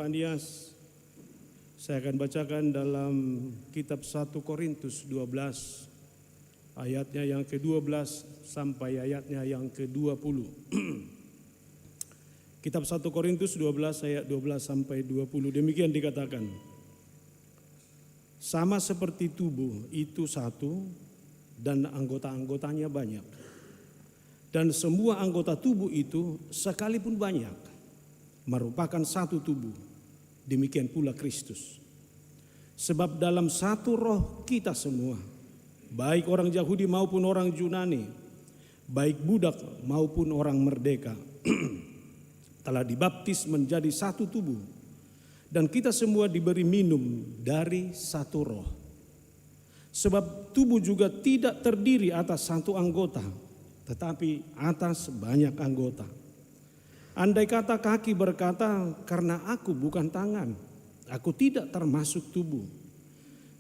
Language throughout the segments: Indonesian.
Antonius. Saya akan bacakan dalam kitab 1 Korintus 12 ayatnya yang ke-12 sampai ayatnya yang ke-20. Kitab 1 Korintus 12 ayat 12 sampai 20. Demikian dikatakan. Sama seperti tubuh itu satu dan anggota-anggotanya banyak. Dan semua anggota tubuh itu sekalipun banyak merupakan satu tubuh. Demikian pula Kristus. Sebab dalam satu roh kita semua, baik orang Yahudi maupun orang Yunani, baik budak maupun orang merdeka, telah dibaptis menjadi satu tubuh. Dan kita semua diberi minum dari satu roh. Sebab tubuh juga tidak terdiri atas satu anggota, tetapi atas banyak anggota. Andai kata kaki berkata, karena aku bukan tangan, aku tidak termasuk tubuh.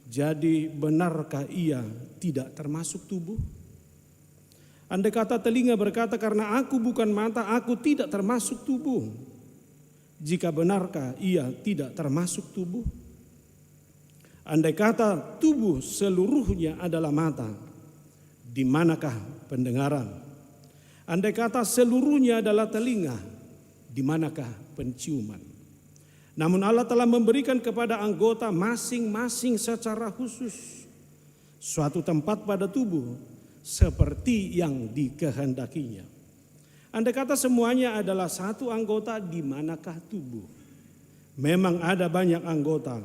Jadi benarkah ia tidak termasuk tubuh? Andai kata telinga berkata, karena aku bukan mata, aku tidak termasuk tubuh. Jika benarkah ia tidak termasuk tubuh? Andai kata tubuh seluruhnya adalah mata, di manakah pendengaran? Andai kata seluruhnya adalah telinga, di manakah penciuman? Namun Allah telah memberikan kepada anggota masing-masing secara khusus suatu tempat pada tubuh seperti yang dikehendakinya. Andai kata semuanya adalah satu anggota, di manakah tubuh? Memang ada banyak anggota,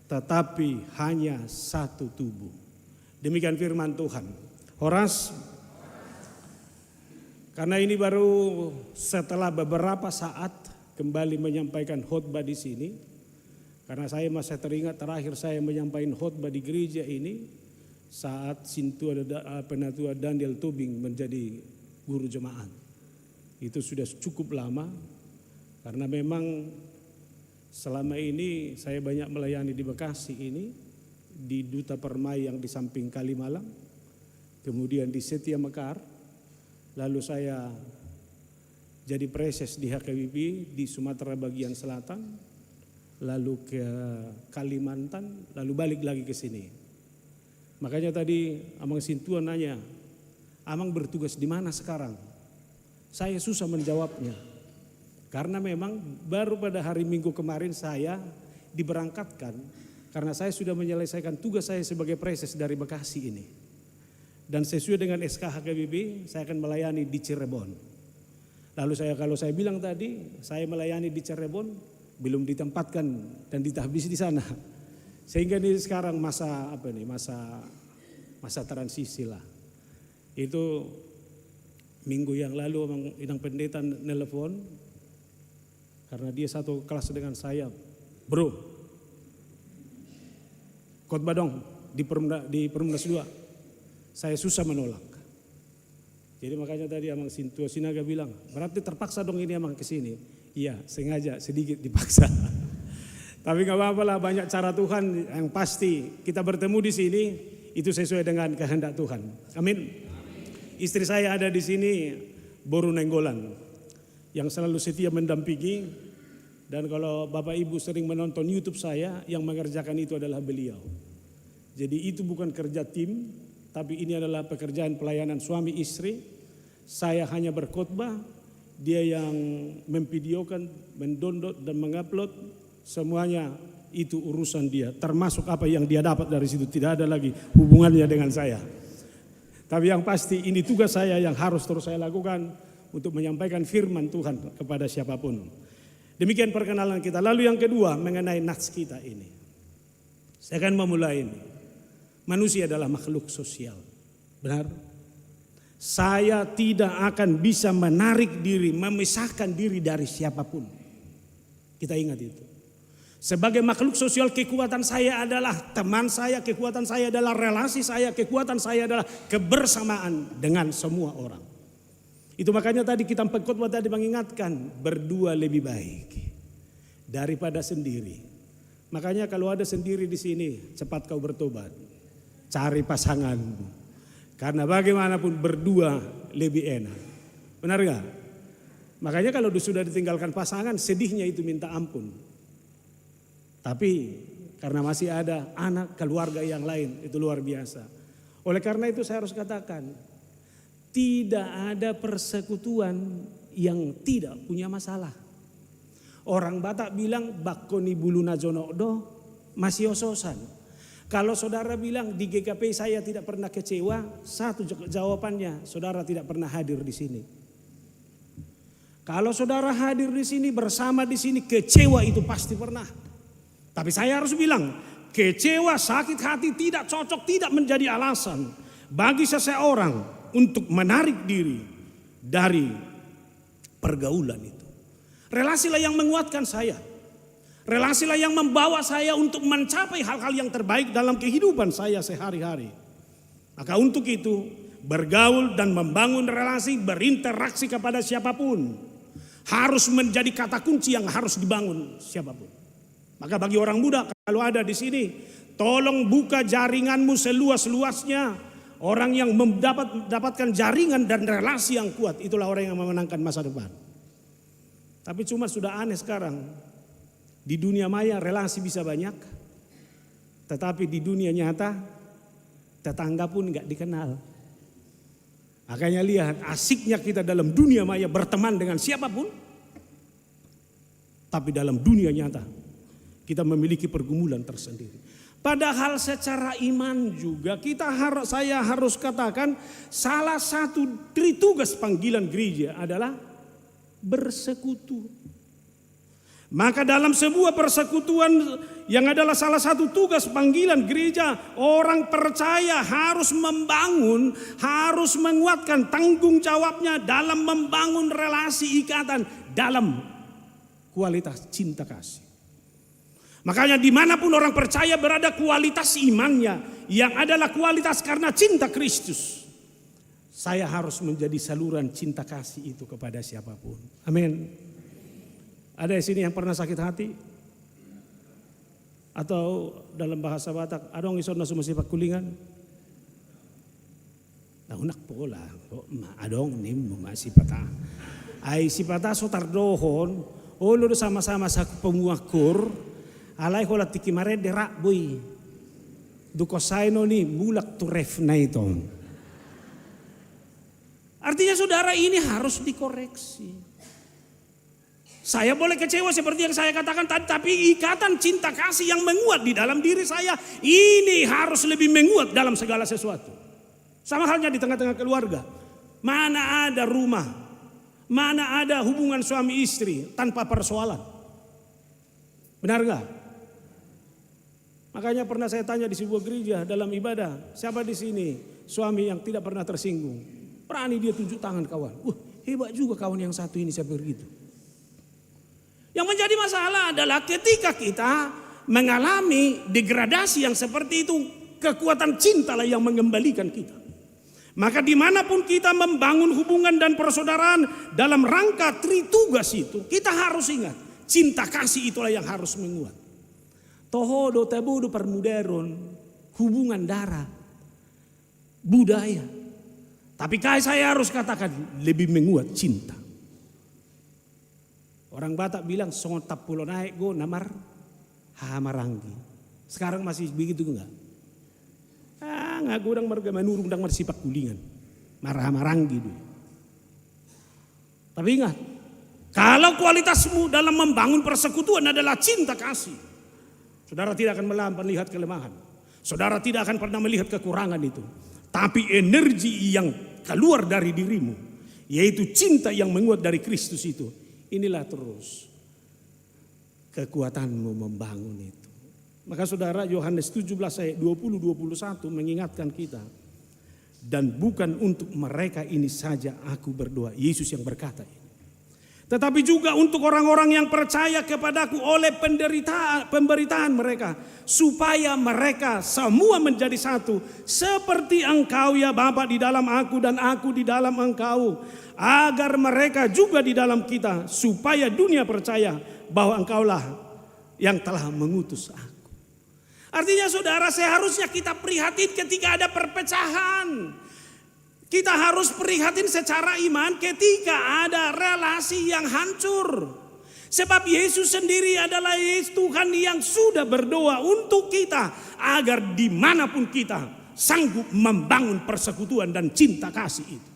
tetapi hanya satu tubuh. Demikian firman Tuhan. Horas. Karena ini baru setelah beberapa saat kembali menyampaikan khotbah di sini. Karena saya masih teringat terakhir saya menyampaikan khotbah di gereja ini saat Penatua Daniel Tobing menjadi guru jemaat. Itu sudah cukup lama karena memang selama ini saya banyak melayani di Bekasi ini, di Duta Permai yang di samping Kalimalang, kemudian di Setia Mekar. Lalu saya jadi preses di HKBP di Sumatera bagian selatan, lalu ke Kalimantan, lalu balik lagi ke sini. Makanya tadi Amang Sintua nanya, Amang bertugas di mana sekarang? Saya susah menjawabnya. Karena memang baru pada hari Minggu kemarin saya diberangkatkan karena saya sudah menyelesaikan tugas saya sebagai preses dari Bekasi ini. Dan sesuai dengan SK HKBP saya akan melayani di Cirebon. Lalu kalau saya bilang tadi saya melayani di Cirebon belum ditempatkan dan ditahbis di sana. Sehingga ini sekarang masa transisi lah. Itu minggu yang lalu Inang Pendeta nelpon karena dia satu kelas dengan saya. Bro, khotbah dong di Perumnas 2. Saya susah menolak. Jadi makanya tadi Amang Sintua Sinaga bilang, berarti terpaksa dong ini Amang kesini. Iya, sengaja sedikit dipaksa. Tapi gak apa-apa lah, banyak cara Tuhan. Yang pasti kita bertemu di sini itu sesuai dengan kehendak Tuhan. Amin. Istri saya ada di sini, Boru Nenggolan, yang selalu setia mendampingi. Dan kalau Bapak Ibu sering menonton YouTube saya, yang mengerjakan itu adalah beliau. Jadi itu bukan kerja tim, tapi ini adalah pekerjaan pelayanan suami istri. Saya hanya berkhotbah, dia yang memvideokan, mendownload dan mengupload, semuanya itu urusan dia. Termasuk apa yang dia dapat dari situ, tidak ada lagi hubungannya dengan saya. Tapi yang pasti ini tugas saya yang harus terus saya lakukan untuk menyampaikan firman Tuhan kepada siapapun. Demikian perkenalan kita. Lalu yang kedua mengenai nats kita ini. Saya akan memulai ini. Manusia adalah makhluk sosial. Benar? Saya tidak akan bisa menarik diri, memisahkan diri dari siapapun. Kita ingat itu. Sebagai makhluk sosial, kekuatan saya adalah teman saya, kekuatan saya adalah relasi saya, kekuatan saya adalah kebersamaan dengan semua orang. Itu makanya tadi kita khotbah tadi mengingatkan, berdua lebih baik daripada sendiri. Makanya kalau ada sendiri di sini, cepat kau bertobat. Cari pasanganmu. Karena bagaimanapun berdua lebih enak. Benar gak? Makanya kalau sudah ditinggalkan pasangan, sedihnya itu minta ampun. Tapi karena masih ada anak keluarga yang lain, itu luar biasa. Oleh karena itu saya harus katakan, tidak ada persekutuan yang tidak punya masalah. Orang Batak bilang bakoni bulu najonokdo masih ososan. Kalau saudara bilang di GKP saya tidak pernah kecewa, satu jawabannya saudara tidak pernah hadir di sini. Kalau saudara hadir di sini bersama di sini, kecewa itu pasti pernah. Tapi saya harus bilang, kecewa, sakit hati tidak cocok, tidak menjadi alasan bagi seseorang untuk menarik diri dari pergaulan itu. Relasilah yang menguatkan saya. Relasilah yang membawa saya untuk mencapai hal-hal yang terbaik dalam kehidupan saya sehari-hari. Maka untuk itu, bergaul dan membangun relasi, berinteraksi kepada siapapun harus menjadi kata kunci yang harus dibangun siapapun. Maka bagi orang muda kalau ada di sini, tolong buka jaringanmu seluas-luasnya. Orang yang mendapatkan jaringan dan relasi yang kuat, itulah orang yang memenangkan masa depan. Tapi cuma sudah aneh sekarang. Di dunia maya relasi bisa banyak, tetapi di dunia nyata tetangga pun gak dikenal. Makanya lihat asiknya kita dalam dunia maya berteman dengan siapapun, tapi dalam dunia nyata kita memiliki pergumulan tersendiri. Padahal secara iman juga saya harus katakan salah satu dari tugas panggilan gereja adalah bersekutu. Maka dalam sebuah persekutuan yang adalah salah satu tugas panggilan gereja, orang percaya harus membangun, harus menguatkan tanggung jawabnya dalam membangun relasi ikatan dalam kualitas cinta kasih. Makanya dimanapun orang percaya berada, kualitas imannya yang adalah kualitas karena cinta Kristus, saya harus menjadi saluran cinta kasih itu kepada siapapun. Amin. Ada di sini yang pernah sakit hati? Atau dalam bahasa Batak, adong ison na sumasipak kulingan? Naunak pola, adong nim masipata. Ay sipata so tardohon, olo sama-sama sa penguakur, alay hola tikimare derak boy. Duko saino ni mulak turef na ito. Artinya saudara ini harus dikoreksi. Saya boleh kecewa seperti yang saya katakan tadi, tapi ikatan cinta kasih yang menguat di dalam diri saya ini harus lebih menguat dalam segala sesuatu. Sama halnya di tengah-tengah keluarga. Mana ada rumah, mana ada hubungan suami istri tanpa persoalan. Benar gak? Makanya pernah saya tanya di sebuah gereja dalam ibadah, siapa di sini suami yang tidak pernah tersinggung? Berani dia tunjuk tangan kawan. Hebat juga kawan yang satu ini, siapa begitu. Yang menjadi masalah adalah ketika kita mengalami degradasi yang seperti itu, kekuatan cintalah yang mengembalikan kita. Maka dimanapun kita membangun hubungan dan persaudaraan dalam rangka tritugas itu, kita harus ingat, cinta kasih itulah yang harus menguat. Tohodo tabudo permuderon, hubungan darah, budaya. Tapi saya harus katakan lebih menguat cinta. Orang Batak bilang songotap pulau naik go namar hamaranggi. Sekarang masih begitu enggak? Ngagudang marga manurung dang marsipak kulingan. Marah-maranggi dulu. Tapi ingat, kalau kualitasmu dalam membangun persekutuan adalah cinta kasih, saudara tidak akan melihat kelemahan. Saudara tidak akan pernah melihat kekurangan itu. Tapi energi yang keluar dari dirimu, yaitu cinta yang menguat dari Kristus itu, inilah terus kekuatanmu membangun itu. Maka saudara, Yohanes 17 ayat 20-21 mengingatkan kita. Dan bukan untuk mereka ini saja aku berdoa. Yesus yang berkata ini. Tetapi juga untuk orang-orang yang percaya kepadaku oleh pemberitaan mereka. Supaya mereka semua menjadi satu. Seperti engkau ya Bapa di dalam aku dan aku di dalam engkau. Agar mereka juga di dalam kita. Supaya dunia percaya bahwa engkaulah yang telah mengutus aku. Artinya saudara, seharusnya kita prihatin ketika ada perpecahan. Kita harus prihatin secara iman ketika ada relasi yang hancur. Sebab Yesus sendiri adalah Tuhan yang sudah berdoa untuk kita agar dimanapun kita sanggup membangun persekutuan dan cinta kasih itu.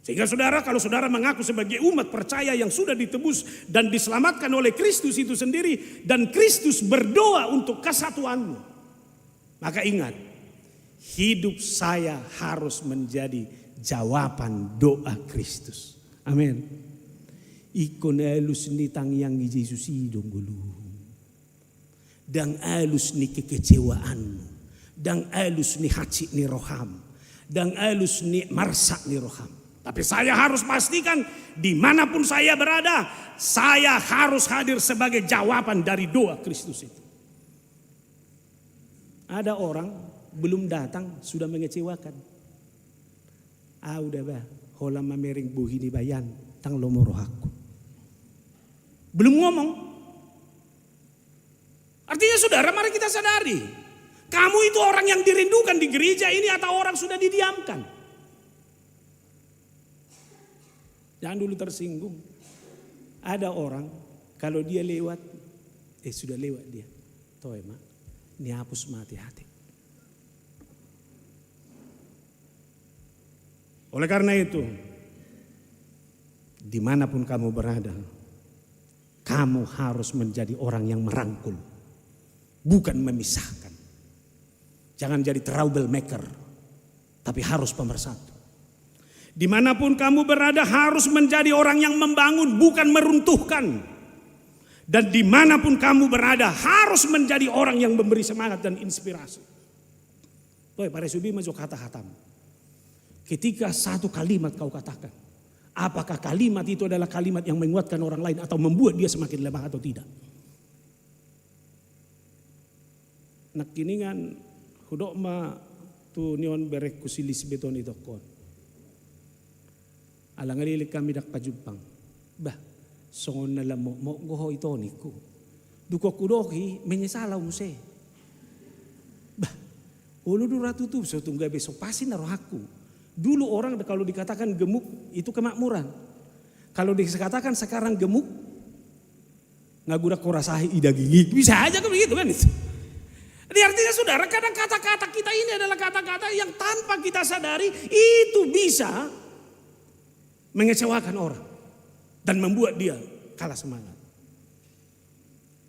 Sehingga saudara, kalau saudara mengaku sebagai umat percaya yang sudah ditebus dan diselamatkan oleh Kristus itu sendiri, dan Kristus berdoa untuk kesatuanmu, maka ingat, hidup saya harus menjadi jawaban doa Kristus. Amin. Ikon alus ni tang yang Yesus idong gulu. Dan alus ni kekecewaanmu. Dan alus ni hati ni roham. Dan alus ni marsak ni roham. Tapi saya harus pastikan dimanapun saya berada, saya harus hadir sebagai jawaban dari doa Kristus itu. Ada orang belum datang sudah mengecewakan. Udah bah, hola mamering buhini bayan tang lomoro aku. Belum ngomong. Artinya saudara, mari kita sadari, kamu itu orang yang dirindukan di gereja ini atau orang sudah didiamkan? Jangan dulu tersinggung. Ada orang kalau dia lewat, sudah lewat dia. Toh emang, ini hapus mati hati. Oleh karena itu, dimanapun kamu berada, kamu harus menjadi orang yang merangkul, bukan memisahkan. Jangan jadi troublemaker, tapi harus pemersatu. Dimanapun kamu berada harus menjadi orang yang membangun, bukan meruntuhkan. Dan dimanapun kamu berada harus menjadi orang yang memberi semangat dan inspirasi. Para subi masuk kata-kata. Ketika satu kalimat kau katakan, apakah kalimat itu adalah kalimat yang menguatkan orang lain atau membuat dia semakin lemah atau tidak? Nak kiningan hudok ma tu nion berek kusilis beton itu kon. Alang alilik kami dak pajumpang. Bah, songon na lamo mo goho ito niku. Duko kudoki menyesala umse. Bah, ulu duratu tu so tungga besok pasti naruh aku. Dulu orang kalau dikatakan gemuk itu kemakmuran. Kalau dikatakan sekarang gemuk, ngagudak korasahi idagingik. Bisa aja kan begitu kan itu. Jadi artinya saudara, kadang kata-kata kita ini adalah kata-kata yang tanpa kita sadari itu bisa mengecewakan orang dan membuat dia kalah semangat.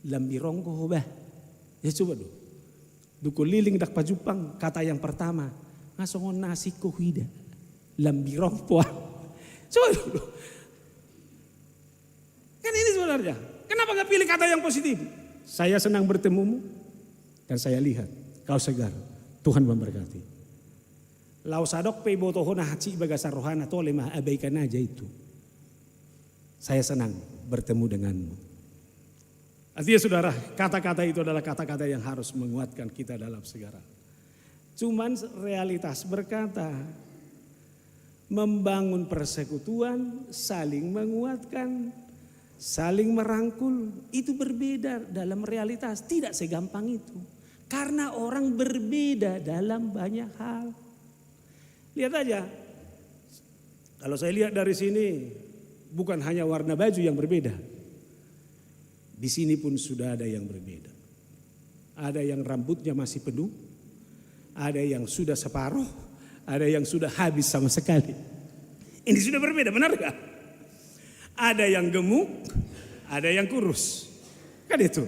Lambirong ko bah. Ya coba dulu. Duko liling dak pajupang, kata yang pertama, ngasongon nasi ko hida. Lambirong po. Coba dulu. Kan ini sebenarnya. Kenapa gak pilih kata yang positif? Saya senang bertemumu dan saya lihat kau segar. Tuhan memberkati. Lau sadok pe botohona haci bagasa rohana to lemah abaikan aja itu. Saya senang bertemu denganmu. Artinya saudara, kata-kata itu adalah kata-kata yang harus menguatkan kita dalam segala. Cuman realitas berkata, membangun persekutuan, saling menguatkan, saling merangkul, itu berbeda dalam realitas. Tidak segampang itu. Karena orang berbeda dalam banyak hal. Lihat aja, kalau saya lihat dari sini, bukan hanya warna baju yang berbeda. Di sini pun sudah ada yang berbeda. Ada yang rambutnya masih penuh, ada yang sudah separuh, ada yang sudah habis sama sekali. Ini sudah berbeda, benar gak? Ada yang gemuk, ada yang kurus. Kan itu.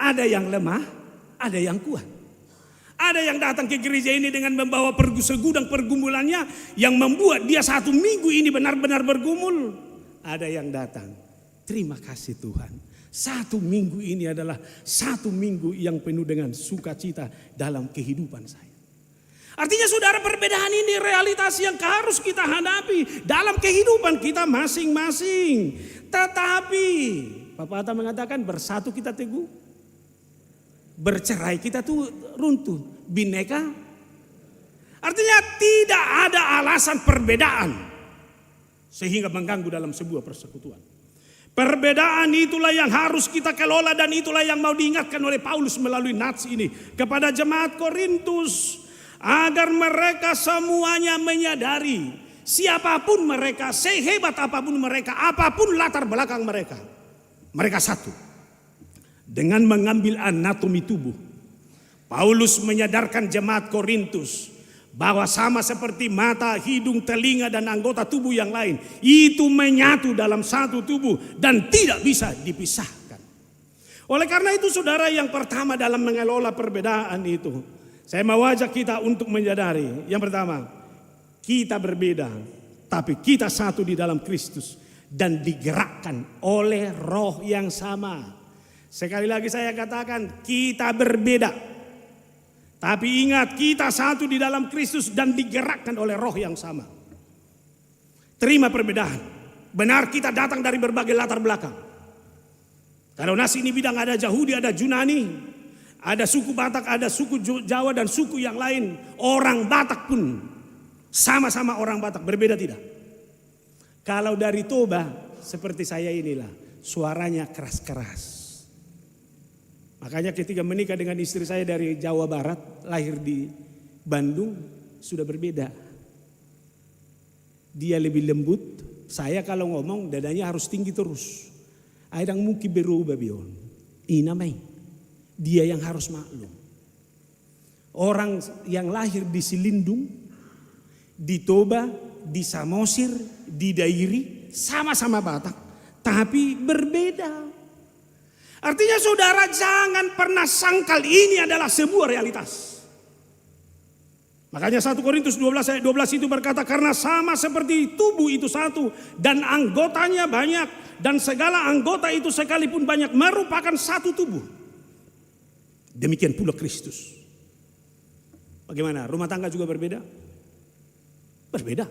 Ada yang lemah, ada yang kuat. Ada yang datang ke gereja ini dengan membawa segudang pergumulannya yang membuat dia satu minggu ini benar-benar bergumul. Ada yang datang, terima kasih Tuhan. Satu minggu ini adalah satu minggu yang penuh dengan sukacita dalam kehidupan saya. Artinya saudara, perbedaan ini realitas yang harus kita hadapi dalam kehidupan kita masing-masing. Tetapi Bapak Atta mengatakan bersatu kita teguh, bercerai kita tuh runtuh. Bineka. Artinya tidak ada alasan perbedaan sehingga mengganggu dalam sebuah persekutuan. Perbedaan itulah yang harus kita kelola dan itulah yang mau diingatkan oleh Paulus melalui nats ini kepada jemaat Korintus agar mereka semuanya menyadari Siapapun mereka, sehebat apapun mereka, apapun latar belakang mereka, mereka satu. Dengan mengambil anatomi tubuh, Paulus menyadarkan jemaat Korintus bahwa sama seperti mata, hidung, telinga, dan anggota tubuh yang lain, itu menyatu dalam satu tubuh dan tidak bisa dipisahkan. Oleh karena itu saudara, yang pertama dalam mengelola perbedaan itu, saya mau ajak kita untuk menyadari, yang pertama, kita berbeda, tapi kita satu di dalam Kristus dan digerakkan oleh roh yang sama. Sekali lagi saya katakan, kita berbeda, tapi ingat kita satu di dalam Kristus dan digerakkan oleh roh yang sama. Terima perbedaan. Benar kita datang dari berbagai latar belakang. Kalau nasi ini bidang ada Yahudi, ada Yunani, ada suku Batak, ada suku Jawa dan suku yang lain. Orang Batak pun sama-sama orang Batak, berbeda tidak? Kalau dari Toba seperti saya inilah, suaranya keras-keras. Makanya ketika menikah dengan istri saya dari Jawa Barat, lahir di Bandung, sudah berbeda. Dia lebih lembut, saya kalau ngomong dadanya harus tinggi terus. Aidang mungkin berubah bion. Inamai, dia yang harus maklum. Orang yang lahir di Silindung, di Toba, di Samosir, di Dairi, sama-sama Batak, tapi berbeda. Artinya saudara jangan pernah sangkal ini adalah sebuah realitas. Makanya 1 Korintus 12 ayat 12 itu berkata, karena sama seperti tubuh itu satu dan anggotanya banyak, dan segala anggota itu sekalipun banyak merupakan satu tubuh. Demikian pula Kristus. Bagaimana? Rumah tangga juga berbeda? Berbeda.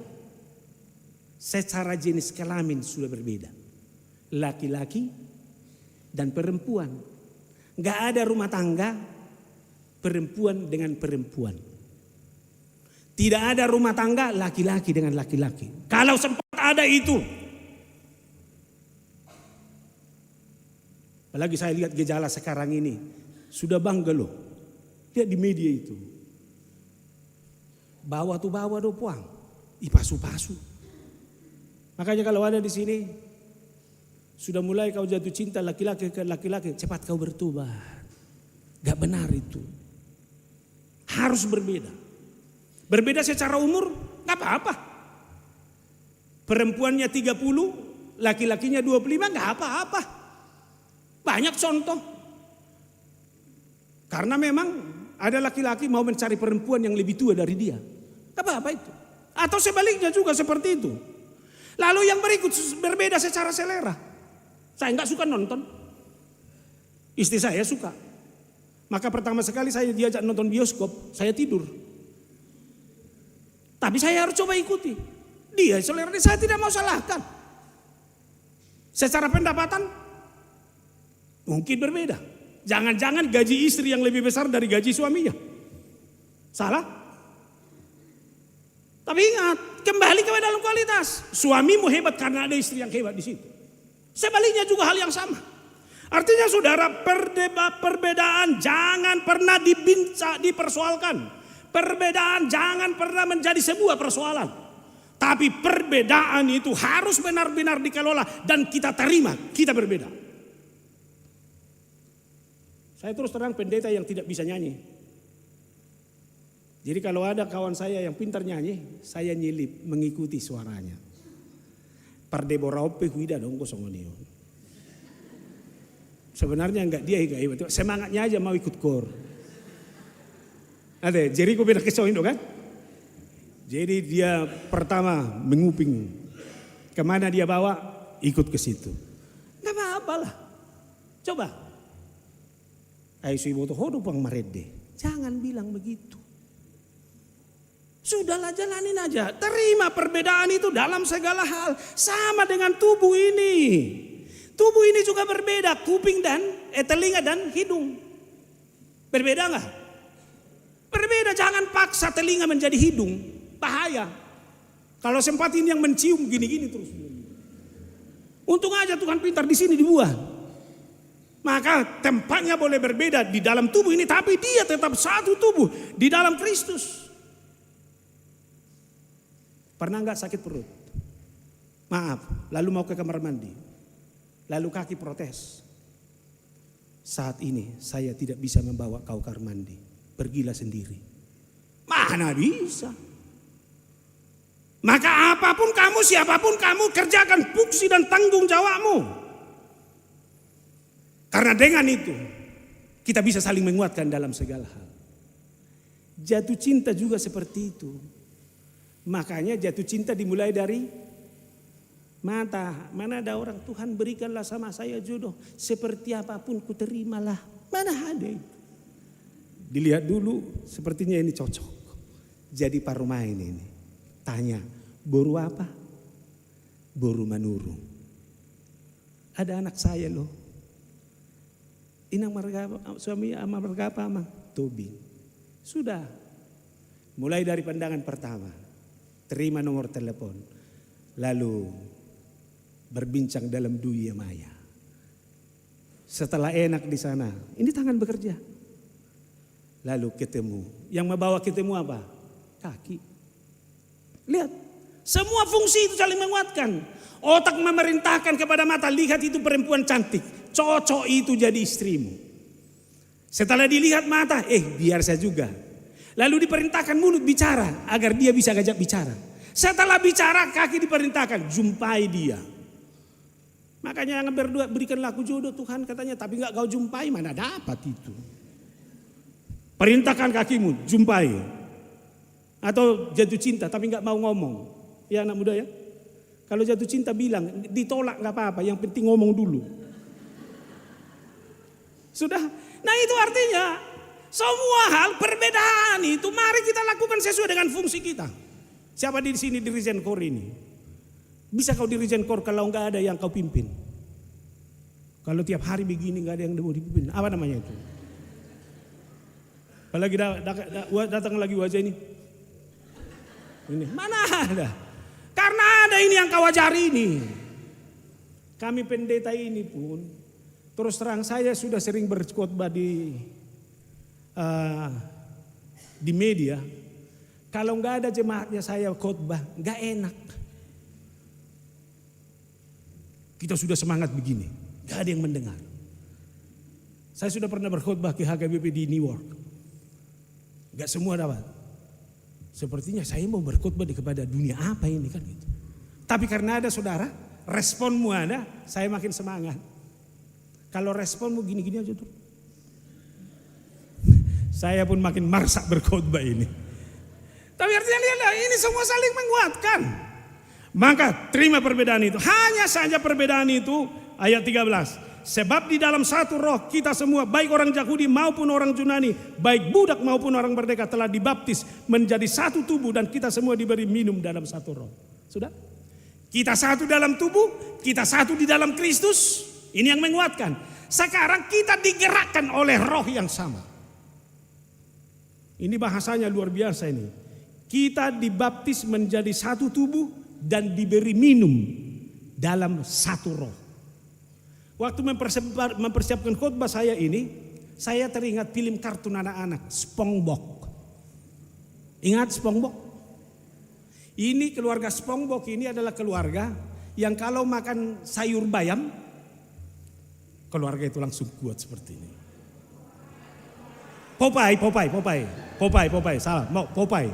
Secara jenis kelamin sudah berbeda. Laki-laki dan perempuan. Gak ada rumah tangga perempuan dengan perempuan. Tidak ada rumah tangga laki-laki dengan laki-laki. Kalau sempat ada itu. Apalagi saya lihat gejala sekarang ini. Sudah bangga loh. Lihat di media itu. Bawa tuh puang. Ipasu-pasu. Makanya kalau ada di sini, sudah mulai kau jatuh cinta laki-laki ke laki-laki, cepat kau bertobat. Gak benar itu. Harus berbeda. Berbeda secara umur, gak apa-apa. Perempuannya 30, laki-lakinya 25, gak apa-apa. Banyak contoh. Karena memang ada laki-laki mau mencari perempuan yang lebih tua dari dia. Gak apa-apa itu. Atau sebaliknya juga seperti itu. Lalu yang berikut berbeda secara selera. Saya nggak suka nonton. Istri saya suka. Maka pertama sekali saya diajak nonton bioskop, saya tidur. Tapi saya harus coba ikuti. Dia selera dia, saya tidak mau salahkan. Secara pendapatan mungkin berbeda. Jangan-jangan gaji istri yang lebih besar dari gaji suaminya. Salah? Tapi ingat, kembali kepada dalam kualitas. Suamimu hebat karena ada istri yang hebat di situ. Sebaliknya juga hal yang sama. Artinya saudara, perbedaan jangan pernah dipersoalkan. Perbedaan jangan pernah menjadi sebuah persoalan. Tapi perbedaan itu harus benar-benar dikelola dan kita terima, kita berbeda. Saya terus terang pendeta yang tidak bisa nyanyi. Jadi kalau ada kawan saya yang pintar nyanyi, saya nyelip mengikuti suaranya. Pardeboraupe huida dong kosongonio. Sebenarnya enggak dia hebat, semangatnya aja mau ikut kor. Ada, jadi gue beda kesoin kan? Jadi dia pertama menguping, kemana dia bawa ikut ke situ. Nggak apa-apa lah, coba. Ayo ibu tuh hodo pang marede, jangan bilang begitu. Sudahlah jalanin aja. Terima perbedaan itu dalam segala hal. Sama dengan tubuh ini. Tubuh ini juga berbeda. Kuping dan telinga dan hidung. Berbeda enggak? Berbeda. Jangan paksa telinga menjadi hidung. Bahaya. Kalau sempat ini yang mencium gini-gini terus. Untung aja Tuhan pintar di sini dibuat. Maka tempatnya boleh berbeda di dalam tubuh ini. Tapi dia tetap satu tubuh di dalam Kristus. Pernah nggak sakit perut? Maaf, lalu mau ke kamar mandi. Lalu kaki protes. Saat ini saya tidak bisa membawa kau ke kamar mandi. Pergilah sendiri. Mana bisa? Maka apapun kamu, siapapun kamu, kerjakan fungsi dan tanggung jawabmu. Karena dengan itu kita bisa saling menguatkan dalam segala hal. Jatuh cinta juga seperti itu. Makanya jatuh cinta dimulai dari mata. Mana ada orang, Tuhan berikanlah sama saya jodoh. Seperti apapun ku terimalah. Mana ada itu. Dilihat dulu, sepertinya ini cocok. Jadi parumain ini. Tanya, boru apa? Boru manurung. Ada anak saya loh. Inang marga suami ama marga apa amang? Tobing. Sudah. Mulai dari pandangan pertama. Terima nomor telepon. Lalu berbincang dalam dunia maya. Setelah enak di sana, ini tangan bekerja. Lalu ketemu. Yang membawa ketemu apa? Kaki. Lihat, semua fungsi itu saling menguatkan. Otak memerintahkan kepada mata, lihat itu perempuan cantik. Cocok itu jadi istrimu. Setelah dilihat mata, biar saya juga. Lalu diperintahkan mulut bicara agar dia bisa ngajak bicara. Setelah bicara kaki diperintahkan jumpai dia. Makanya yang berdua berikanlah aku jodoh Tuhan katanya, tapi nggak kau jumpai mana dapat itu. Perintahkan kakimu jumpai. Atau jatuh cinta tapi nggak mau ngomong. Ya anak muda ya. Kalau jatuh cinta bilang ditolak nggak apa-apa, yang penting ngomong dulu. Sudah. Nah itu artinya semua hal perbedaan itu mari kita lakukan sesuai dengan fungsi kita. Siapa di sini dirijen kor ini? Bisa kau dirijen kor kalau nggak ada yang kau pimpin? Kalau tiap hari begini nggak ada yang mau dipimpin, apa namanya itu? Apalagi datang lagi wajah ini. Ini mana ada? Karena ada ini yang kau ajari ini. Kami pendeta ini pun terus terang saya sudah sering berkhotbah di media. Kalau nggak ada jemaatnya saya khotbah nggak enak. Kita sudah semangat begini, nggak ada yang mendengar. Saya sudah pernah berkhotbah ke HKBP di New York, nggak semua dapat. Sepertinya saya mau berkhotbah kepada dunia apa ini kan gitu. Tapi karena ada saudara, responmu ada, saya makin semangat. Kalau responmu gini-gini aja tuh. Saya pun makin marsak berkhotbah ini. Tapi artinya lihatlah, ini semua saling menguatkan. Maka terima perbedaan itu. Hanya saja perbedaan itu ayat 13. Sebab di dalam satu roh kita semua, baik orang Yahudi maupun orang Yunani, baik budak maupun orang merdeka telah dibaptis menjadi satu tubuh dan kita semua diberi minum dalam satu roh. Sudah? Kita satu dalam tubuh, kita satu di dalam Kristus. Ini yang menguatkan. Sekarang kita digerakkan oleh roh yang sama. Ini bahasanya luar biasa ini. Kita dibaptis menjadi satu tubuh dan diberi minum dalam satu roh. Waktu mempersiapkan khotbah saya ini, saya teringat film kartun anak-anak, SpongeBob. Ingat SpongeBob? Ini keluarga SpongeBob ini adalah keluarga yang kalau makan sayur bayam, keluarga itu langsung kuat seperti ini. Popeye, salah, Popeye.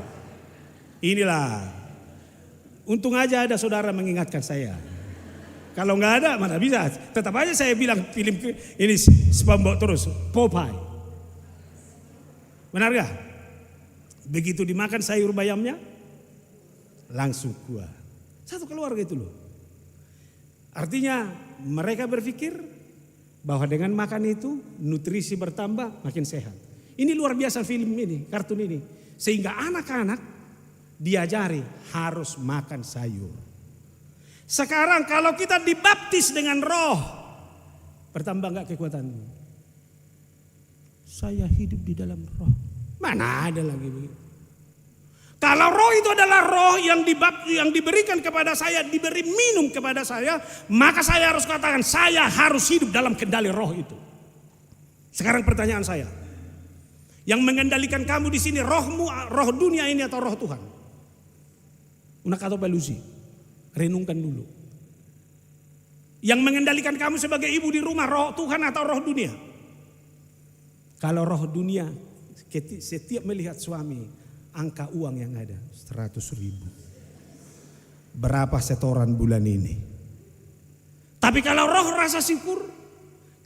Inilah. Untung aja ada saudara mengingatkan saya. Kalau nggak ada mana bisa. Tetap aja saya bilang film ini SpongeBob terus, Popeye. Benar gak? Begitu dimakan sayur bayamnya, langsung kuat. Satu keluarga itu loh. Artinya mereka berpikir bahwa dengan makan itu nutrisi bertambah, makin sehat. Ini luar biasa film ini, kartun ini. Sehingga anak-anak diajari harus makan sayur. Sekarang kalau kita dibaptis dengan roh, bertambah enggak kekuatanmu? Saya hidup di dalam roh. Mana ada lagi begitu? Kalau roh itu adalah roh yang diberikan kepada saya, diberi minum kepada saya, maka saya harus katakan saya harus hidup dalam kendali roh itu. Sekarang pertanyaan saya, yang mengendalikan kamu di sini rohmu, roh dunia ini atau roh Tuhan? Una kata pelusi. Renungkan dulu. Yang mengendalikan kamu sebagai ibu di rumah, roh Tuhan atau roh dunia? Kalau roh dunia, setiap melihat suami, angka uang yang ada 100.000. Berapa setoran bulan ini? Tapi kalau roh rasa syukur,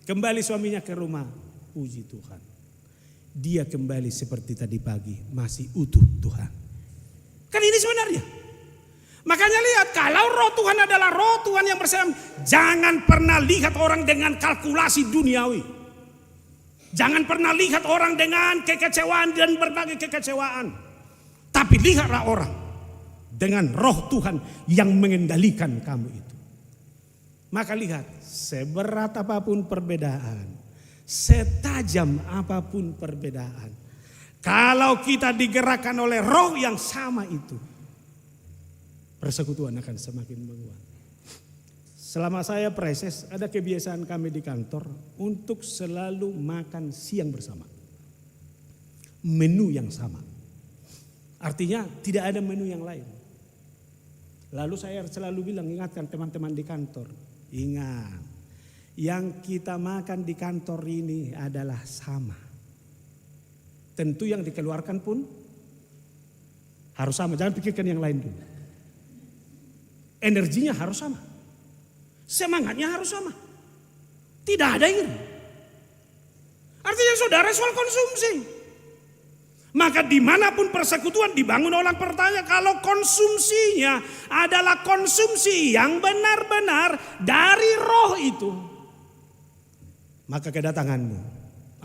kembali suaminya ke rumah, puji Tuhan. Dia kembali seperti tadi pagi, masih utuh Tuhan. Kan ini sebenarnya. Makanya lihat, kalau roh Tuhan adalah roh Tuhan yang bersama, jangan pernah lihat orang dengan kalkulasi duniawi. Jangan pernah lihat orang dengan kekecewaan dan berbagai kekecewaan. Tapi lihatlah orang dengan roh Tuhan yang mengendalikan kamu itu. Maka lihat, seberat apapun perbedaan, setajam apapun perbedaan, kalau kita digerakkan oleh roh yang sama itu, persekutuan akan semakin menguat. Selama saya preses, ada kebiasaan kami di kantor untuk selalu makan siang bersama. Menu yang sama. Artinya tidak ada menu yang lain. Lalu saya selalu bilang, ingatkan teman-teman di kantor. Ingat, yang kita makan di kantor ini adalah sama. Tentu yang dikeluarkan pun harus sama. Jangan pikirkan yang lain dulu. Energinya harus sama. Semangatnya harus sama. Tidak ada iri. Artinya saudara soal konsumsi. Maka dimanapun persekutuan dibangun, orang bertanya, kalau konsumsinya adalah konsumsi yang benar-benar dari roh itu, maka kedatanganmu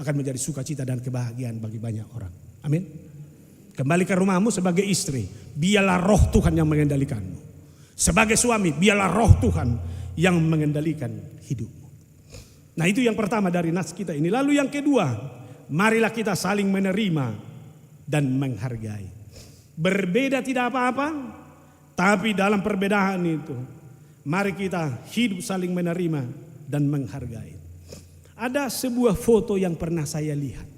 akan menjadi sukacita dan kebahagiaan bagi banyak orang. Amin. Kembali ke rumahmu sebagai istri, biarlah roh Tuhan yang mengendalikanmu. Sebagai suami, biarlah roh Tuhan yang mengendalikan hidupmu. Nah, itu yang pertama dari nas kita ini. Lalu yang kedua, marilah kita saling menerima dan menghargai. Berbeda tidak apa-apa, tapi dalam perbedaan itu, mari kita hidup saling menerima dan menghargai. Ada sebuah foto yang pernah saya lihat.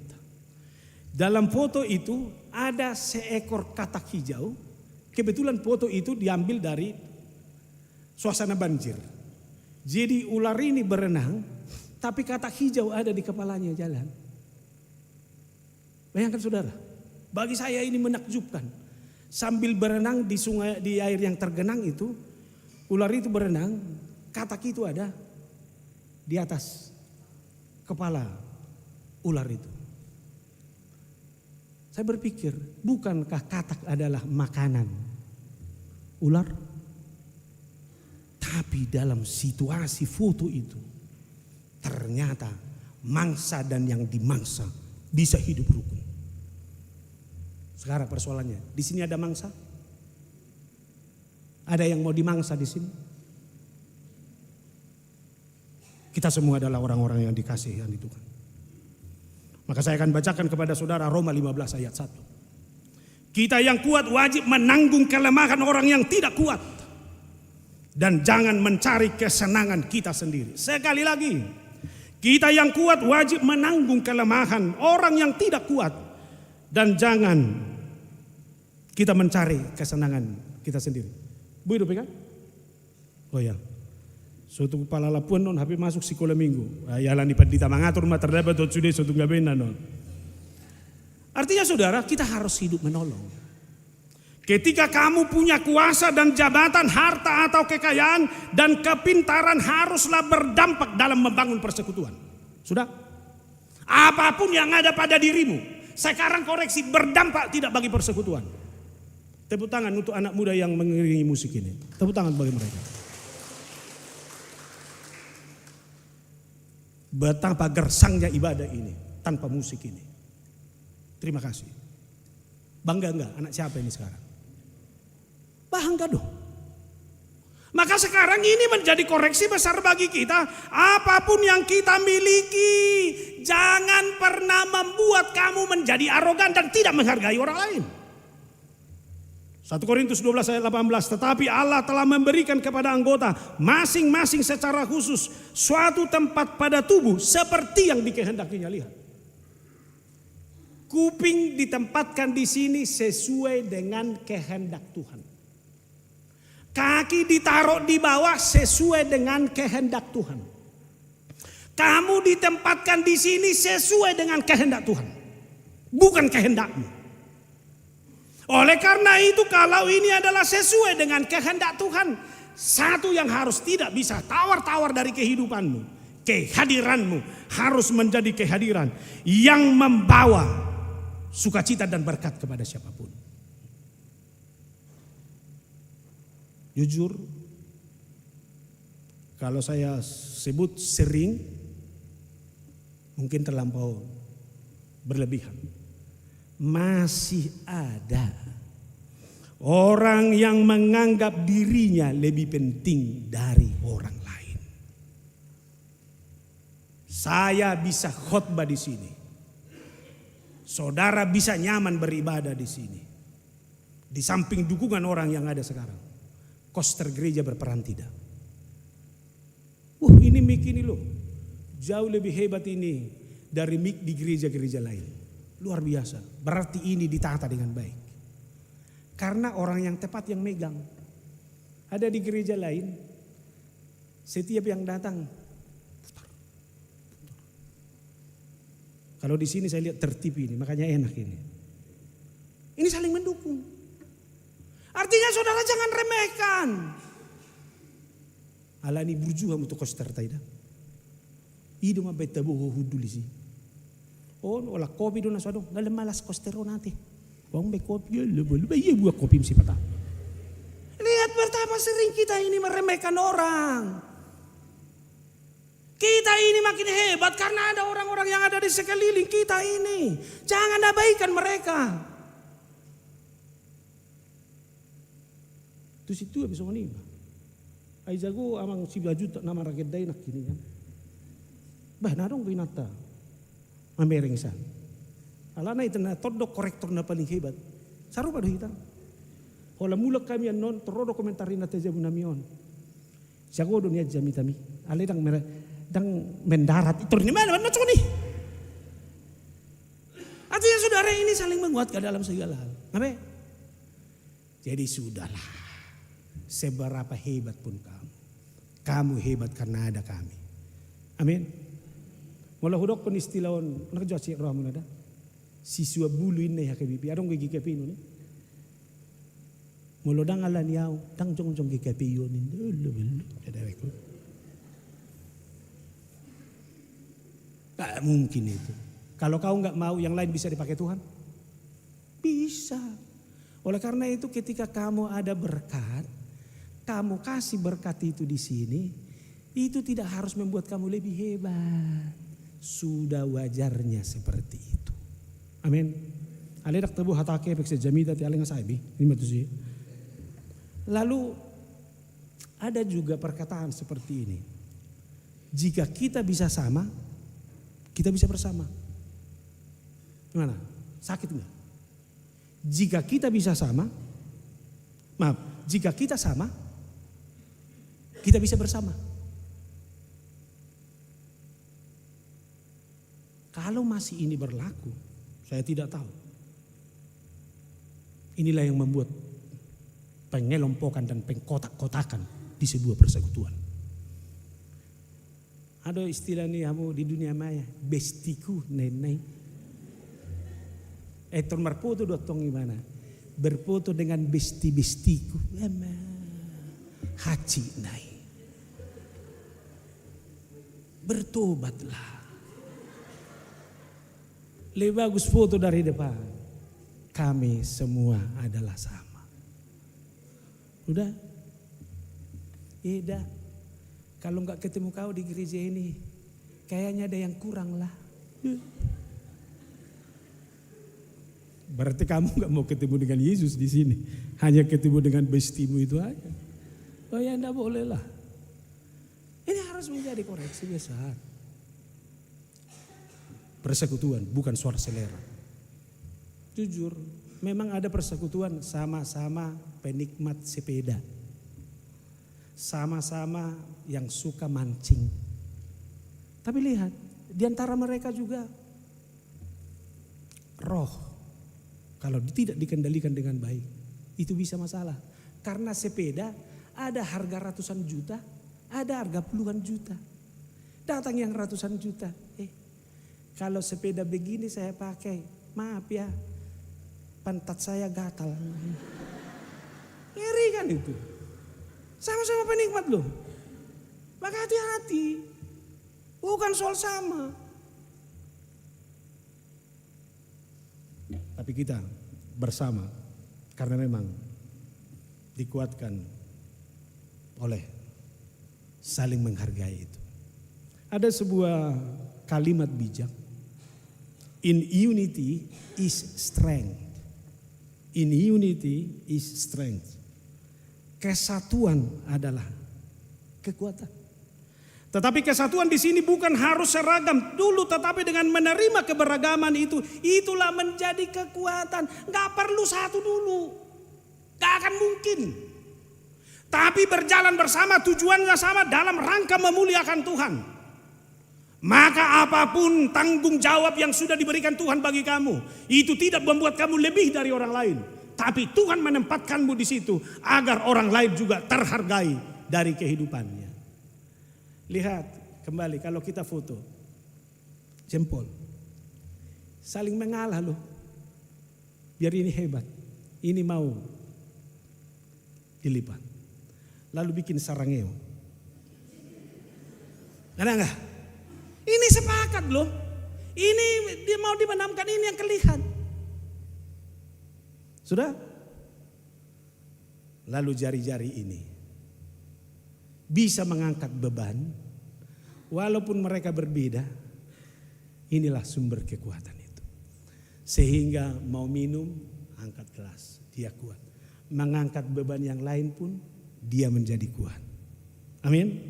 Dalam foto itu ada seekor katak hijau. Kebetulan foto itu diambil dari suasana banjir. Jadi ular ini berenang, tapi katak hijau ada di kepalanya jalan. Bayangkan saudara, bagi saya ini menakjubkan. Sambil berenang di sungai, di air yang tergenang itu, ular itu berenang, katak itu ada di atas kepala ular itu. Saya berpikir, bukankah katak adalah makanan ular? Tapi dalam situasi foto itu, ternyata mangsa dan yang dimangsa bisa hidup rukun. Sekarang persoalannya, di sini ada mangsa? Ada yang mau dimangsa di sini? Kita semua adalah orang-orang yang dikasihi Tuhan. Maka saya akan bacakan kepada saudara Roma 15 ayat 1. Kita yang kuat wajib menanggung kelemahan orang yang tidak kuat. Dan jangan mencari kesenangan kita sendiri. Sekali lagi, kita yang kuat wajib menanggung kelemahan orang yang tidak kuat. Dan jangan kita mencari kesenangan kita sendiri. Bu hidup kan? Oh ya. Suatu kepala lapuan non HP masuk sekolah minggu. Ayalah di pendita mengatur rumah terdapat sudah suatu gabena non. Artinya saudara, kita harus hidup menolong. Ketika kamu punya kuasa dan jabatan, harta atau kekayaan dan kepintaran, haruslah berdampak dalam membangun persekutuan. Sudah? Apapun yang ada pada dirimu, sekarang koreksi, berdampak tidak bagi persekutuan. Tepuk tangan untuk anak muda yang mengiringi musik ini. Tepuk tangan bagi mereka. Betapa gersangnya ibadah ini tanpa musik ini. Terima kasih. Bangga enggak anak siapa ini sekarang? Bangga dong. Maka sekarang ini menjadi koreksi besar bagi kita. Apapun yang kita miliki, jangan pernah membuat kamu menjadi arogan dan tidak menghargai orang lain. 1 Korintus 12 ayat 18. Tetapi Allah telah memberikan kepada anggota masing-masing secara khusus suatu tempat pada tubuh seperti yang dikehendakinya. Lihat. Kuping ditempatkan di sini sesuai dengan kehendak Tuhan. Kaki ditaruh di bawah sesuai dengan kehendak Tuhan. Kamu ditempatkan di sini sesuai dengan kehendak Tuhan, bukan kehendakmu. Oleh karena itu, kalau ini adalah sesuai dengan kehendak Tuhan, satu yang harus tidak bisa tawar-tawar dari kehidupanmu, kehadiranmu harus menjadi kehadiran yang membawa sukacita dan berkat kepada siapapun. Jujur, kalau saya sebut sering, mungkin terlampau berlebihan. Masih ada orang yang menganggap dirinya lebih penting dari orang lain. Saya bisa khotbah di sini. Saudara bisa nyaman beribadah di sini. Di samping dukungan orang yang ada sekarang. Koster gereja berperan tidak. Ini mic ini loh. Jauh lebih hebat ini dari mic di gereja-gereja lain. Luar biasa. Berarti ini ditata dengan baik. Karena orang yang tepat yang megang. Ada di gereja lain, setiap yang datang putar. Kalau di sini saya lihat tertib ini, makanya enak ini. Ini saling mendukung. Artinya saudara jangan remehkan. Alani burjuha untuk koster taida. Ido ma beta boho huduli sih. Oh, olah kopi dona sadong, dalam malas kostero nanti. Bang be kopi ya lebih iya buat kopi mesti patah. Lihat betapa sering kita ini meremehkan orang. Kita ini makin hebat karena ada orang-orang yang ada di sekeliling kita ini. Jangan abaikan mereka. Itu situ habis ngoni. Ai jago amang si baju tak nama rakyat dai nak kini kan. Bah nadong binata. Mamerengsan. Alana itu na todok korektor na paling hebat. Saru pada kita. Hola mulak kami non terodo komentarin na teja bunamion. Jago dunia jamitami. Ale dang mendarat itu ni mana ni. Artinya saudara ini saling menguatkan dalam segala hal. Ngapain? Jadi sudahlah. Seberapa hebat pun kamu hebat karena ada kami. Amin. Mula hudok pun istilahon nak jasi ramun ada. Siswa bulu ini ya kebibi. Adong gigi kepinu ni. Mula dang alan yau, dang jong gigi kepiyo ni. Ada rekod. Tak mungkin itu. Kalau kau nggak mau, yang lain bisa dipakai Tuhan? Bisa. Oleh karena itu ketika kamu ada berkat, kamu kasih berkat itu di sini, itu tidak harus membuat kamu lebih hebat. Sudah wajarnya seperti itu. Amin. Aledak tebu hatake pekse jamida ti alenga saibi. Ini sih. Lalu ada juga perkataan seperti ini. Jika kita bisa sama, kita bisa bersama. Gimana? Sakit enggak? Jika kita bisa sama, jika kita sama, kita bisa bersama. Kalau masih ini berlaku, saya tidak tahu. Inilah yang membuat pengelompokan dan pengkotak-kotakan di sebuah persekutuan. Ada istilah nih kamu di dunia maya, bestiku nenai. Berfoto dotong gimana? Berfoto dengan besti-bestiku. Haji nai. Bertobatlah. Lebih bagus foto dari depan. Kami semua adalah sama. Udah? Ida. Kalau nggak ketemu kau di gereja ini, kayaknya ada yang kurang lah. Berarti kamu nggak mau ketemu dengan Yesus di sini, hanya ketemu dengan bestimu itu aja. Oh ya, enggak boleh lah. Ini harus menjadi koreksi besar. Persekutuan bukan suara selera. Jujur, memang ada persekutuan sama-sama penikmat sepeda. Sama-sama yang suka mancing. Tapi lihat, di antara mereka juga roh. Kalau tidak dikendalikan dengan baik, itu bisa masalah. Karena sepeda Ada harga ratusan juta, ada harga puluhan juta. Datang yang ratusan juta. Kalau sepeda begini saya pakai, maaf ya, pantat saya gatal. Ngeri kan itu. Sama-sama penikmat loh. Maka hati-hati. Bukan soal sama. Tapi kita bersama. Karena memang dikuatkan oleh saling menghargai itu. Ada sebuah kalimat bijak. In unity is strength. In unity is strength. Kesatuan adalah kekuatan. Tetapi kesatuan di sini bukan harus seragam dulu, tetapi dengan menerima keberagaman itu, itulah menjadi kekuatan. Gak perlu satu dulu, gak akan mungkin. Tapi berjalan bersama, tujuannya sama dalam rangka memuliakan Tuhan. Maka apapun tanggung jawab yang sudah diberikan Tuhan bagi kamu, itu tidak membuat kamu lebih dari orang lain. Tapi Tuhan menempatkanmu di situ agar orang lain juga terhargai dari kehidupannya. Lihat kembali kalau kita foto, jempol. Saling mengalah loh. Biar ini hebat, ini mau dilipat. Lalu bikin sarangeo. Ada enggak? Ini sepakat loh. Ini dia mau dimenamkan, ini yang kelihatan. Sudah? Lalu jari-jari ini bisa mengangkat beban. Walaupun mereka berbeda, inilah sumber kekuatan itu. Sehingga mau minum, angkat gelas, dia kuat. Mengangkat beban yang lain pun, dia menjadi kuat. Amin.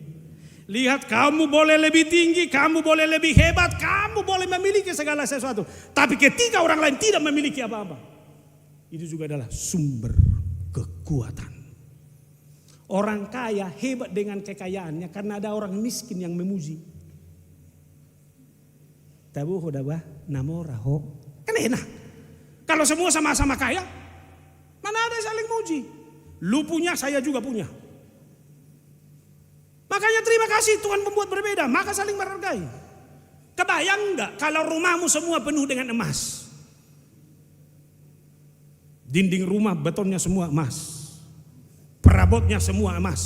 Lihat, kamu boleh lebih tinggi, kamu boleh lebih hebat, kamu boleh memiliki segala sesuatu. Tapi ketika orang lain tidak memiliki apa-apa, itu juga adalah sumber kekuatan. Orang kaya hebat dengan kekayaannya karena ada orang miskin yang memuji. Tabu hodabah namora ho. Kan enak. Kalau semua sama-sama kaya, mana ada saling muji. Lu punya, saya juga punya. Makanya terima kasih Tuhan membuat berbeda, maka saling menghargai. Kebayang enggak kalau rumahmu semua penuh dengan emas? Dinding rumah betonnya semua emas. Perabotnya semua emas.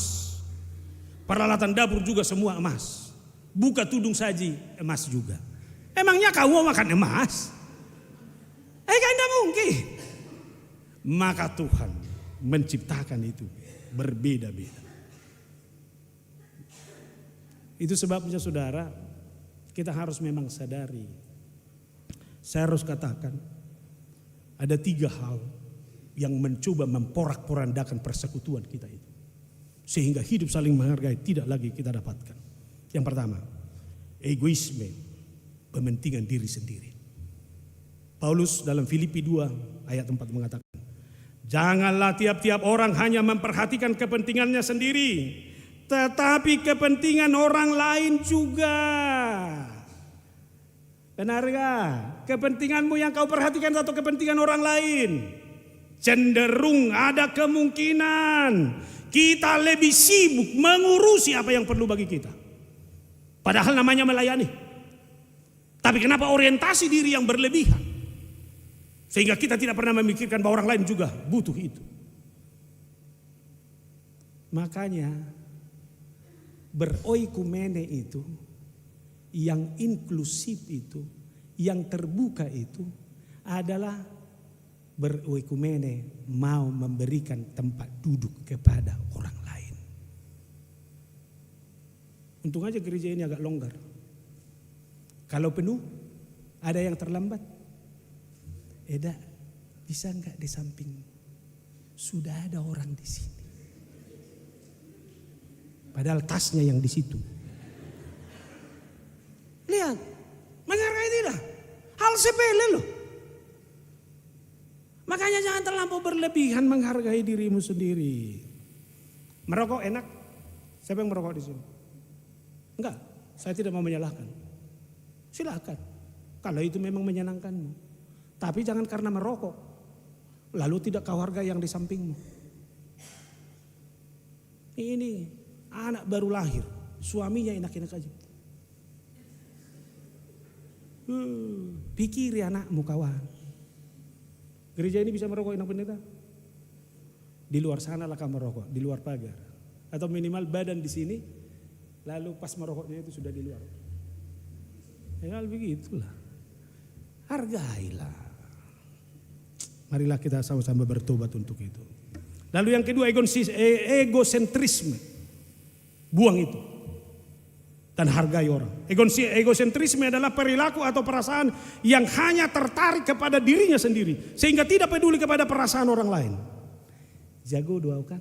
Peralatan dapur juga semua emas. Buka tudung saji emas juga. Emangnya kau mau makan emas? Kan tidak mungkin. Maka Tuhan menciptakan itu berbeda-beda. Itu sebabnya saudara, kita harus memang sadari. Saya harus katakan, ada 3 hal yang mencoba memporak-porandakan persekutuan kita itu. Sehingga hidup saling menghargai tidak lagi kita dapatkan. Yang pertama, egoisme, pementingan diri sendiri. Paulus dalam Filipi 2 ayat 4 mengatakan, janganlah tiap-tiap orang hanya memperhatikan kepentingannya sendiri, tetapi kepentingan orang lain juga. Benar gak? Kepentinganmu yang kau perhatikan atau kepentingan orang lain? Cenderung ada kemungkinan kita lebih sibuk mengurusi apa yang perlu bagi kita. Padahal namanya melayani. Tapi kenapa orientasi diri yang berlebihan? Sehingga kita tidak pernah memikirkan bahwa orang lain juga butuh itu. Makanya beroikumene itu, yang inklusif itu, yang terbuka itu adalah beroikumene mau memberikan tempat duduk kepada orang lain. Untung aja gereja ini agak longgar. Kalau penuh, ada yang terlambat. Eda, bisa enggak di samping? Sudah ada orang di sini. Padahal tasnya yang di situ. Lihat, menghargai tidak? Hal sepele loh. Makanya jangan terlampau berlebihan menghargai dirimu sendiri. Merokok enak? Siapa yang merokok di sini? Enggak, saya tidak mau menyalahkan. Silakan, kalau itu memang menyenangkanmu. Tapi jangan karena merokok, lalu tidak kau hargai yang di sampingmu. Ini anak baru lahir, suaminya enak-enak aja. Pikiri anakmu kawan. Gereja ini bisa merokok enak pendeta? Di luar sana lah kamu merokok, di luar pagar. Atau minimal badan di sini, lalu pas merokoknya itu sudah di luar. Ya begitulah. Hargailah. Marilah kita sama-sama bertobat untuk itu. Lalu yang kedua egosentrisme. Buang itu. Dan hargai orang. Egosentrisme adalah perilaku atau perasaan yang hanya tertarik kepada dirinya sendiri. Sehingga tidak peduli kepada perasaan orang lain. Jago doa kan?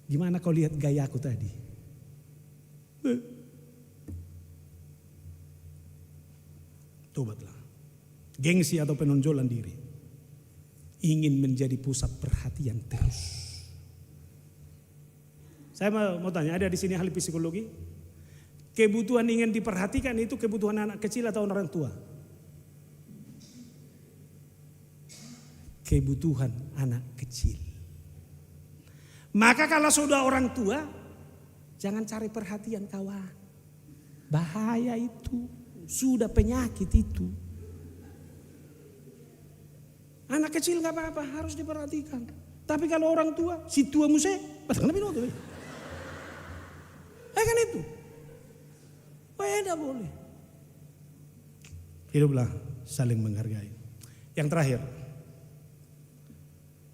Gimana kau lihat gayaku tadi? Tobatlah. Gengsi atau penonjolan diri. Ingin menjadi pusat perhatian terus. Saya mau tanya, ada di sini ahli psikologi? Kebutuhan ingin diperhatikan itu kebutuhan anak kecil atau orang tua? Kebutuhan anak kecil. Maka kalau sudah orang tua, jangan cari perhatian kawan. Bahaya itu, sudah penyakit itu. Anak kecil gak apa-apa, harus diperhatikan. Tapi kalau orang tua, si tua musik, pasang lebih nonton. Kan itu. Beda boleh. Hiduplah saling menghargai. Yang terakhir.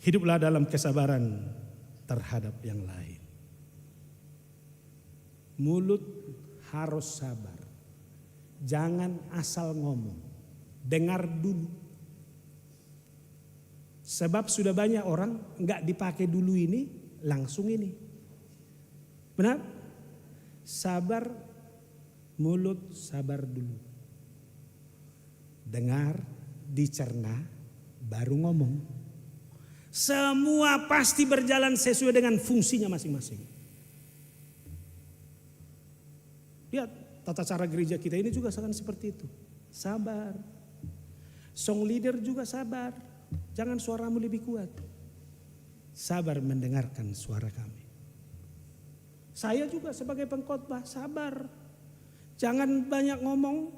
Hiduplah dalam kesabaran terhadap yang lain. Mulut harus sabar. Jangan asal ngomong. Dengar dulu. Sebab sudah banyak orang enggak dipakai dulu ini, langsung ini. Benar? Sabar, mulut sabar dulu. Dengar, dicerna, baru ngomong. Semua pasti berjalan sesuai dengan fungsinya masing-masing. Lihat tata cara gereja kita ini juga sangat seperti itu. Sabar. Song leader juga sabar. Jangan suaramu lebih kuat. Sabar mendengarkan suara kami. Saya juga sebagai pengkhotbah sabar. Jangan banyak ngomong.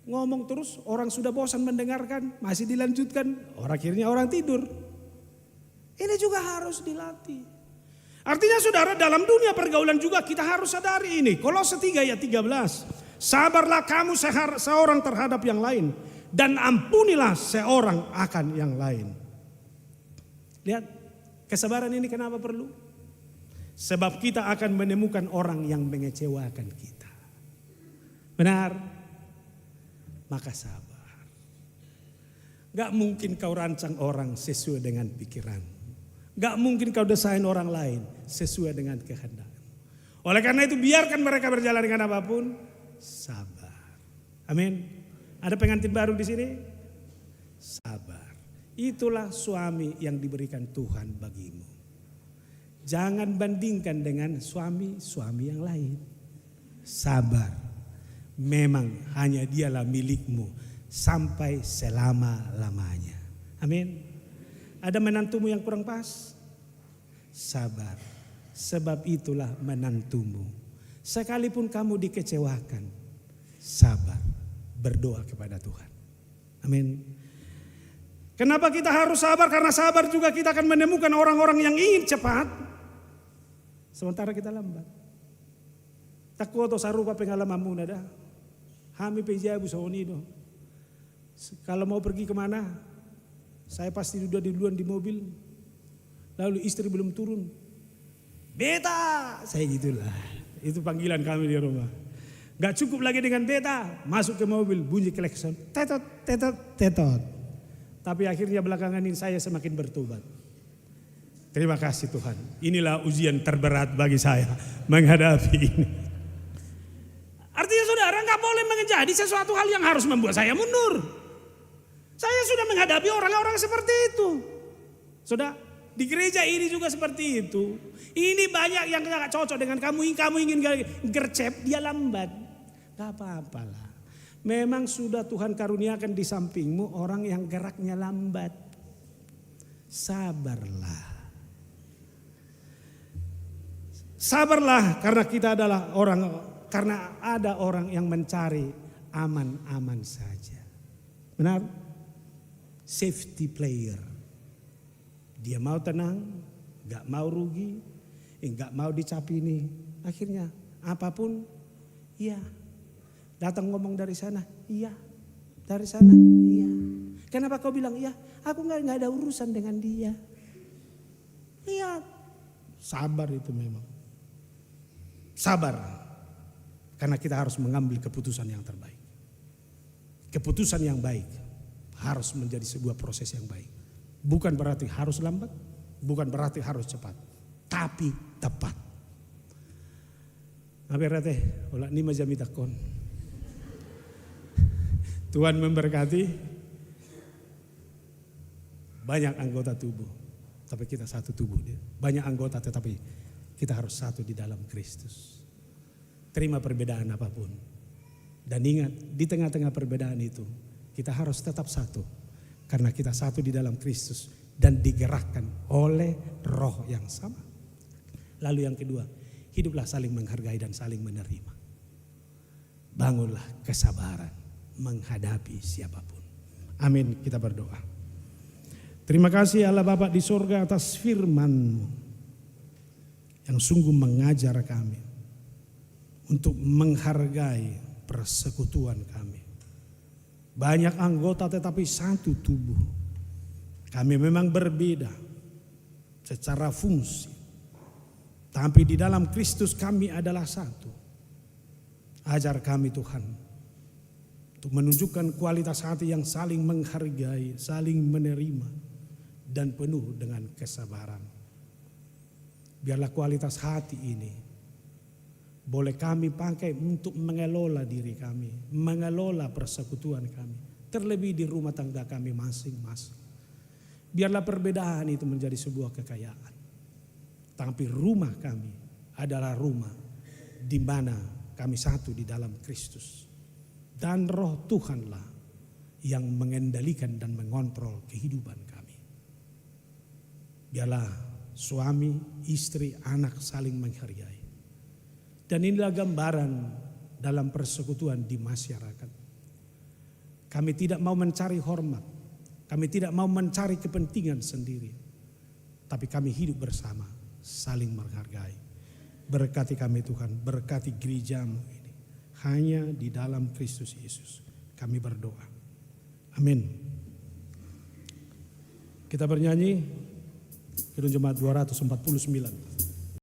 Ngomong terus orang sudah bosan mendengarkan. Masih dilanjutkan. Akhirnya orang tidur. Ini juga harus dilatih. Artinya saudara dalam dunia pergaulan juga kita harus sadari ini. Kolose 3 ayat 13. Sabarlah kamu seorang terhadap yang lain. Dan ampunilah seorang akan yang lain. Lihat kesabaran ini kenapa perlu? Sebab kita akan menemukan orang yang mengecewakan kita. Benar? Maka sabar. Gak mungkin kau rancang orang sesuai dengan pikiran. Gak mungkin kau desain orang lain sesuai dengan kehendak. Oleh karena itu biarkan mereka berjalan dengan apapun. Sabar. Amin. Ada pengantin baru di sini? Sabar. Itulah suami yang diberikan Tuhan bagimu. Jangan bandingkan dengan suami-suami yang lain. Sabar. Memang hanya dialah milikmu sampai selama-lamanya. Amin. Ada menantumu yang kurang pas? Sabar. Sebab itulah menantumu. Sekalipun kamu dikecewakan, sabar. Berdoa kepada Tuhan. Amin. Kenapa kita harus sabar? Karena sabar juga kita akan menemukan orang-orang yang ingin cepat. Sementara kita lambat. Takut atau sarupa pengalamanmu nada. Hami pejabu saunido. Kalau mau pergi kemana, saya pasti sudah duluan di mobil. Lalu istri belum turun. Beta, saya gitulah. Itu panggilan kami di rumah. Gak cukup lagi dengan beta, masuk ke mobil, bunyi klakson. Tetot, tetot, tetot. Tapi akhirnya belakangan ini saya semakin bertobat. Terima kasih Tuhan. Inilah ujian terberat bagi saya menghadapi ini. Artinya saudara gak boleh menjadi sesuatu hal yang harus membuat saya mundur. Saya sudah menghadapi orang-orang seperti itu. Sudah di gereja ini juga seperti itu. Ini banyak yang gak cocok dengan kamu. Kamu ingin gercep, dia lambat. Gak apa-apalah. Memang sudah Tuhan karuniakan di sampingmu orang yang geraknya lambat. Sabarlah. Sabarlah karena ada orang yang mencari aman-aman saja. Benar? Safety player. Dia mau tenang, gak mau rugi, gak mau dicap ini. Akhirnya apapun, iya. Datang ngomong dari sana, iya. Dari sana, iya. Kenapa kau bilang iya? Aku gak ada urusan dengan dia. Iya. Sabar itu memang. Sabar. Karena kita harus mengambil keputusan yang terbaik. Keputusan yang baik harus menjadi sebuah proses yang baik. Bukan berarti harus lambat, bukan berarti harus cepat, tapi tepat. Apa berarti? Olah ni majamita kon. Tuhan memberkati. Banyak anggota tubuh, tapi kita satu tubuh. Banyak anggota tetapi kita harus satu di dalam Kristus. Terima perbedaan apapun. Dan ingat, di tengah-tengah perbedaan itu, kita harus tetap satu. Karena kita satu di dalam Kristus dan digerakkan oleh roh yang sama. Lalu yang kedua, hiduplah saling menghargai dan saling menerima. Bangunlah kesabaran menghadapi siapapun. Amin, kita berdoa. Terima kasih Allah Bapa di sorga atas firman-Mu yang sungguh mengajar kami untuk menghargai persekutuan kami. Banyak anggota tetapi satu tubuh. Kami memang berbeda secara fungsi. Tapi di dalam Kristus kami adalah satu. Ajar kami Tuhan untuk menunjukkan kualitas hati yang saling menghargai, saling menerima dan penuh dengan kesabaran. Biarlah kualitas hati ini boleh kami pakai untuk mengelola diri kami, mengelola persekutuan kami, terlebih di rumah tangga kami masing-masing. Biarlah perbedaan itu menjadi sebuah kekayaan. Tapi rumah kami adalah rumah di mana kami satu di dalam Kristus. Dan roh Tuhanlah yang mengendalikan dan mengontrol kehidupan kami. Biarlah suami, istri, anak saling menghargai. Dan inilah gambaran dalam persekutuan di masyarakat. Kami tidak mau mencari hormat. Kami tidak mau mencari kepentingan sendiri. Tapi kami hidup bersama, saling menghargai. Berkati kami Tuhan, berkati gereja-Mu ini. Hanya di dalam Kristus Yesus kami berdoa. Amin. Kita bernyanyi Kidung Jemaat 249.